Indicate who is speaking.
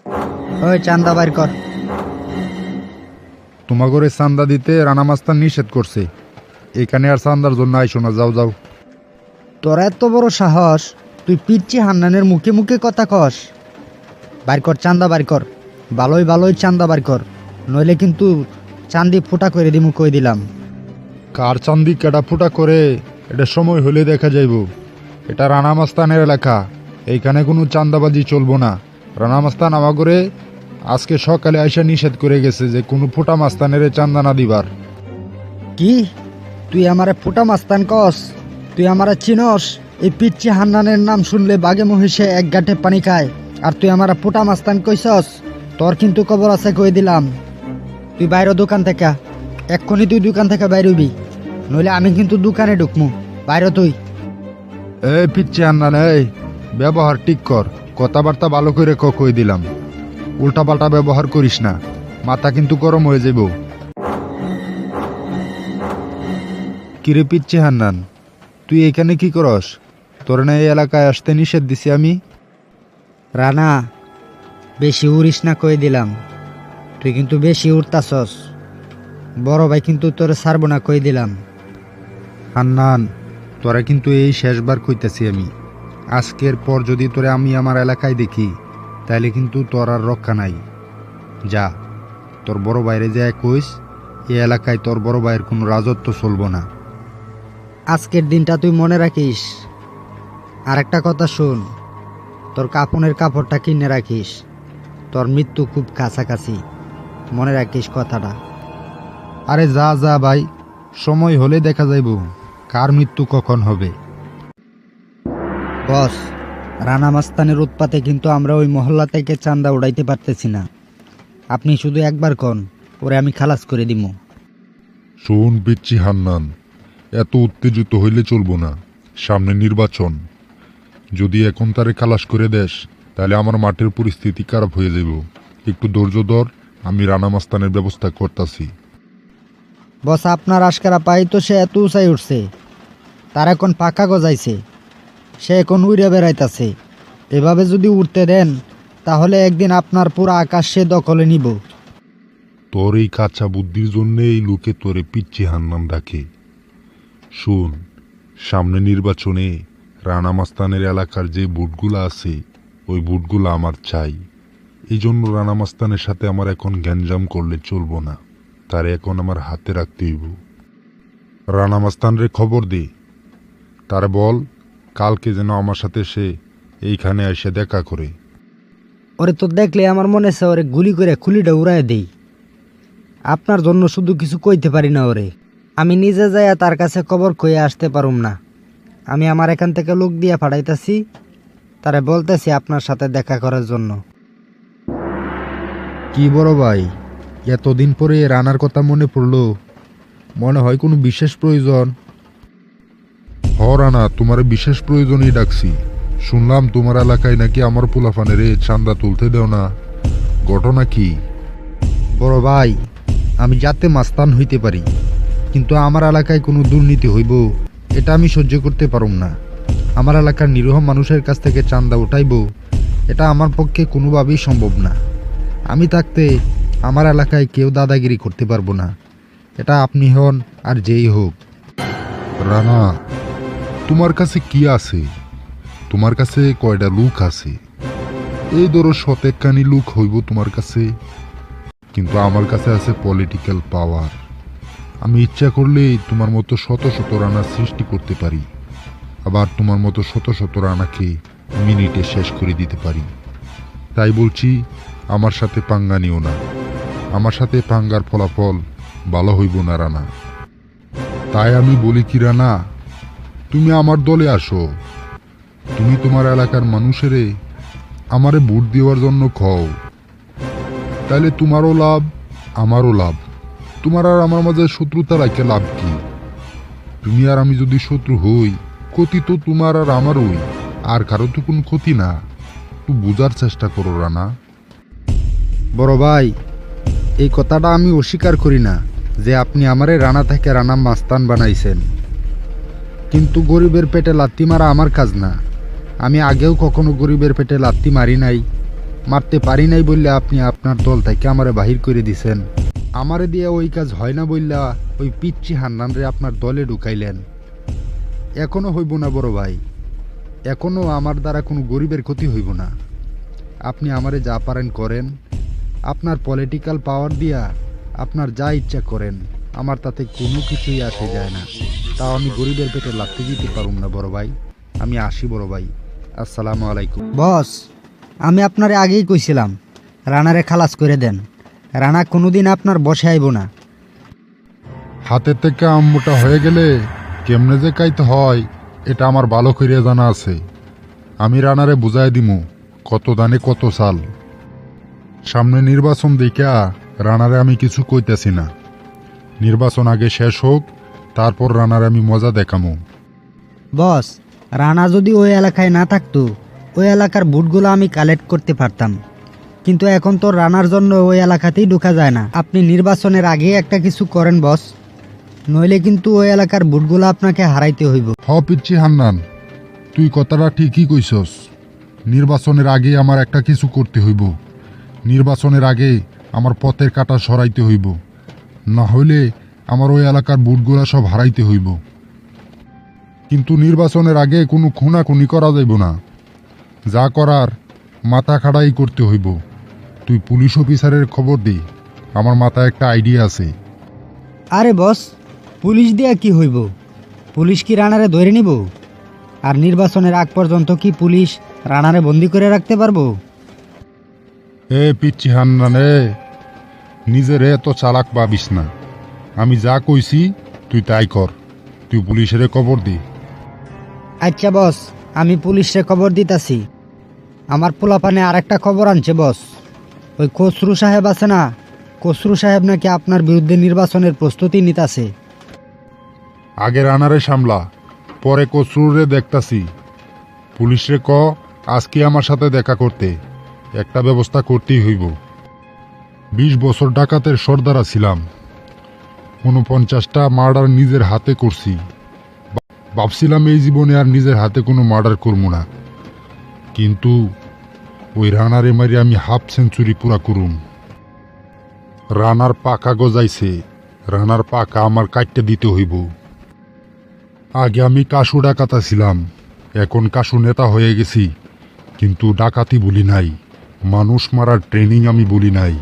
Speaker 1: ওই চান্দা বাইর কর।
Speaker 2: তোমাগরে চান্দা দিতে রানা মাস্তান নিষেধ করছে। এখানে আর চান্দার জন্য আইসো না, যাও যাও।
Speaker 1: তোর এত বড় সাহস, তুই পিচ্ছি হান্নানের মুখে মুখে কথা কস? বাইর কর চান্দা বাইর কর, ভালোই ভালোই চান্দা বাইর কর, নইলে কিন্তু চান্দি ফুটা করে দিমু কই দিলাম।
Speaker 2: কার চান্দি কেডা ফুটা করে এটা সময় হলে দেখা যাইব। এটা রানা মাস্তানের এলাকা, এইখানে কোনো চান্দাবাজি চলবো না। রানা মাস্তান আমাগরে আজকে সকালে আইসা নিষেধ করে গেছে যে কোনো ফুটা মাস্তানের চান্দা না দিবার।
Speaker 1: কি তুই আমারে ফুটা মাস্তান কস? তুই আমারে চিনস? এই পিচ্ছি হান্নানের নাম শুনলে বাঘে মহিষে এক গাঁটে পানি খায়, আর তুই আমারে ফুটা মাস্তান কইছস? তোর কিন্তু খবর আছে কই দিলাম। তুই বাইরে দোকান থেকে, এক্ষুনি তুই দোকান থেকে বাইরে হইবি, নইলে আমি কিন্তু দোকানে ঢুকমু। বাইরে তুই।
Speaker 2: এই পিচ্ছি আন্নান, এই ব্যবহার ঠিক কর, কথাবার্তা ভালো করে কই দিলাম। উল্টা পাল্টা ব্যবহার করিস না, মাথা কিন্তু গরম হয়ে যাব। কিরে পিচ্ছি হান্নান, তুই এখানে কি করস? তোর না এই এলাকায় আসতে নিষেধ দিছি আমি।
Speaker 1: রানা, বেশি উড়িস না কই দিলাম। তুই কিন্তু বেশি উড়তাছস। বড় ভাই কিন্তু তোর ছাড়বো না কই দিলাম।
Speaker 2: হান্নান, তোরা কিন্তু এই শেষবার কইতাছি আমি। আজকের পর যদি তোরে আমি আমার এলাকায় দেখি, তাইলে কিন্তু তোর আর রক্ষা নাই। যা, তোর বড় বাইরে যায় কইস এই এলাকায় তোর বড় ভাইয়ের কোনো রাজত্ব চলবো না।
Speaker 1: আজকের দিনটা তুই মনে রাখিস। আর একটা কথা শোন, তোর কাপনের কাপড়টা কিনে রাখিস। তোর মৃত্যু খুব কাছাকাছি, মনে রাখিস কথাটা।
Speaker 2: আরে যা যা ভাই, সময় হলে দেখা যাইব কার মৃত্যু কখন হবে।
Speaker 1: বস, রানা মাস্তানের উৎপাতে কিন্তু আমরা ওই মহল্লা থেকে চান্দা উড়াইতে পারতেছি না। আপনি শুধু একবার কন, ওরে আমি খালাস করে দিমু।
Speaker 3: শোন পিচ্ছি হান্নান, এত উত্তেজিত হইলে চলবো না। সামনে নির্বাচন, যদি এখন তারে খালাস করে দেস তাহলে আমার মাঠের পরিস্থিতি খারাপ হয়ে যাব। একটু ধৈর্য ধর, আমি রানা মাস্তানের ব্যবস্থা করতাছি।
Speaker 1: বস, আপনার আশকারা পাই তো সে এত উঁচাই উঠছে, তার এখন পাকা গজাইছে, সে এখন উড়ে বেড়াইতাছে। এভাবে যদি উঠতে দেন তাহলে একদিন আপনার পুরো আকাশ সে দখলে নিব।
Speaker 3: তোর এই কাঁচা বুদ্ধির জন্য এই লোকে তোরে পিচ্ছি হান্নান ডাকে। শোন, সামনে নির্বাচনে রানা মাস্তানের এলাকার যে বুটগুলা আছে ওই বুটগুলা আমার চাই। এই জন্য রানা মাস্তানের সাথে আমার এখন গ্যাঞ্জাম করলে চলবো না, তারে এখন আমার হাতে রাখতে হইব। রানা মাস্তানরে খবর দে, তারে বল কালকে যেন আমার সাথে সে এইখানে এসে দেখা করে।
Speaker 1: ওরে তো দেখলে আমার মনে হচ্ছে ওরে গুলি করে খুলিটা উড়াই দেই। আপনার জন্য শুধু কিছু কইতে পারি না ওরে। আমি নিজে যাইয়া তার কাছে খবর কইয়া আসতে পারুম না। আমি আমার এখান থেকে লোক দিয়ে পাঠাইতাছি, তারে বলতেছি আপনার সাথে দেখা করার জন্য।
Speaker 2: কি বড় ভাই, এতদিন পরে রানার কথা মনে পড়লো? মনে হয় কোনো বিশেষ প্রয়োজন।
Speaker 3: হ রানা, তোমার বিশেষ প্রয়োজনই ডাকছি। শুনলাম তোমার এলাকায় নাকি আমার পোলাফানের চান্দা তুলতে দেও না, ঘটনা কি?
Speaker 2: বড় ভাই, আমি যাতে মাস্তান হইতে পারি, কিন্তু আমার এলাকায় কোনো দুর্নীতি হইব এটা আমি সহ্য করতে পারুম না। আমার এলাকার নিরীহ মানুষের কাছ থেকে চান্দা উঠাইব, এটা আমার পক্ষে কোনোভাবেই সম্ভব না। আমি থাকতে আমার এলাকায় কেউ দাদাগিরি করতে পারবো না, এটা আপনি হন আর যেই হোক।
Speaker 3: রানা, তোমার কাছে কি আছে? তোমার কাছে কয়টা লোক আছে? এই ধরো শতেকখানি লোক হইব তোমার কাছে, কিন্তু আমার কাছে আছে পলিটিক্যাল পাওয়ার। আমি ইচ্ছা করলেই তোমার মতো শত শত রানা সৃষ্টি করতে পারি, আবার তোমার মতো শত শত রানাকে মিনিটে শেষ করে দিতে পারি। তাই বলছি, আমার সাথে পাঙ্গা নিও না। আমার সাথে পাঙ্গার ফলাফল ভালো হইব না রানা। তাই আমি বলি কি রানা, তুমি আমার দলে আসো। তুমি তোমার এলাকার মানুষেরে আমারে ভোট দেওয়ার জন্য কও, তাইলে তোমারও লাভ আমারও লাভ। তোমার আর আমার মাঝে শত্রুতা রাখে লাভ কি? তুমি আর আমি যদি শত্রু হই, ক্ষতি তো তোমার আর আমারই, আর কারো তো কোনো ক্ষতি না। একটু বোঝার চেষ্টা করো রানা।
Speaker 2: বড় ভাই, এই কথাটা আমি অস্বীকার করি না যে আপনি আমারে রানা থেকে রানা মাস্তান বানাইছেন, কিন্তু গরিবের পেটে লাত্তি মারা আমার কাজ না। আমি আগেও কখনো গরিবের পেটে লাত্তি মারি নাই, মারতে পারি নাই বললে আপনি আপনার দল থেকে আমারে বাহির করে দিছেন। আমারে দিয়ে ওই কাজ হয় না বললা ওই পিচ্চি হান্নানরে আপনার দলে ঢুকাইলেন। এখনো হইব না বড় ভাই, এখনো আমার দ্বারা কোনো গরিবের ক্ষতি হইব না। আপনি আমারে যা পারেন করেন, আপনার পলিটিক্যাল পাওয়ার দিয়া আপনার যা ইচ্ছা করেন, আমার তাতে কোনো কিছুই আসে যায় না। তাও আমি গরিবের পেটে লাথি দিতে পারুম না বড় ভাই। আমি আসি বড় ভাই, আসসালামু আলাইকুম।
Speaker 1: বস, আমি আপনারে আগেই কইছিলাম রানারে খালাস করে দেন। রানা কোনোদিন আপনার বসে আইব না।
Speaker 3: হাতের থেকে আম্মুটা হয়ে গেলে কেমনে যে কাইতে হয় এটা আমার ভালো করিয়া জানা আছে। আমি রানারে বুঝাই দিমু কত দানে কত সাল। সামনে নির্বাচন দেখা রানারে আমি কিছু কইতেছি না। নির্বাচন আগে শেষ হোক, তারপর রানারে আমি মজা দেখামু।
Speaker 1: বস, রানা যদি ওই এলাকায় না থাকতো, ওই এলাকার ভোটগুলো আমি কালেক্ট করতে পারতাম। কিন্তু এখন তো রানার জন্য ওই এলাকাতেই ঢোকা যায় না। আপনি নির্বাচনের আগে একটা কিছু করেন বস, নইলে কিন্তু ওই এলাকার ভোটগুলো আপনাকে হারাইতে হইব।
Speaker 3: পিচ্ছি হান্নান, তুই কথাটা ঠিকই কইছস। নির্বাচনের আগে আমার একটা কিছু করতে হইব। নির্বাচনের আগে আমার পথের কাঁটা সরাইতে হইব, না হইলে আমার ওই এলাকার বুটগুলা সব হারাইতে হইব। কিন্তু নির্বাচনের আগে কোনো খুনাখুনি করা যাইব না। যা করার মাথা খাড়াই করতে হইব। তুই পুলিশ অফিসারের খবর দি, আমার মাথায় একটা আইডিয়া আছে।
Speaker 1: আরে বস, পুলিশ দিয়া কি হইব? পুলিশ কি রানারে ধরে নিব? আর নির্বাচনের আগ পর্যন্ত কি পুলিশ রানারে বন্দি করে রাখতে পারবো?
Speaker 3: পিচ্ছি হান্নানে, নিজের এত চালাক ভাবিস না। আমি যা কইছি তুই তাই কর। তুই পুলিশের খবর দি।
Speaker 1: আচ্ছা বস, আমি পুলিশে খবর দিতাছি। আমার পোলাপানে আরেকটা খবর আনছে বস। ওই খসরু সাহেব আছে না, খসরু সাহেব নাকি আপনার বিরুদ্ধে নির্বাচনের প্রস্তুতি নিতাছে।
Speaker 3: আগে রানারে সামলা, পরে কসরুরে দেখতাছি। পুলিশরে ক আজকে আমার সাথে দেখা করতে, একটা ব্যবস্থা করতেই হইব। 20 বছর ডাকাতের সর্দারা ছিলাম, 49টা মার্ডার নিজের হাতে করছি। ভাবছিলাম এই জীবনে আর নিজের হাতে কোনো মার্ডার করবো না, কিন্তু ওই রানারে মারি আমি হাফ সেঞ্চুরি পুরা করুম। রানার পাকা গজাইছে, রানার পাকা আমার কাটতে দিতে হইব। আগে আমি কাশু ডাকাতা ছিলাম, এখন কাশু নেতা হয়ে গেছি, কিন্তু ডাকাতি বলি নাই, মানুষ মারার ট্রেনিং আমি বলি নাই।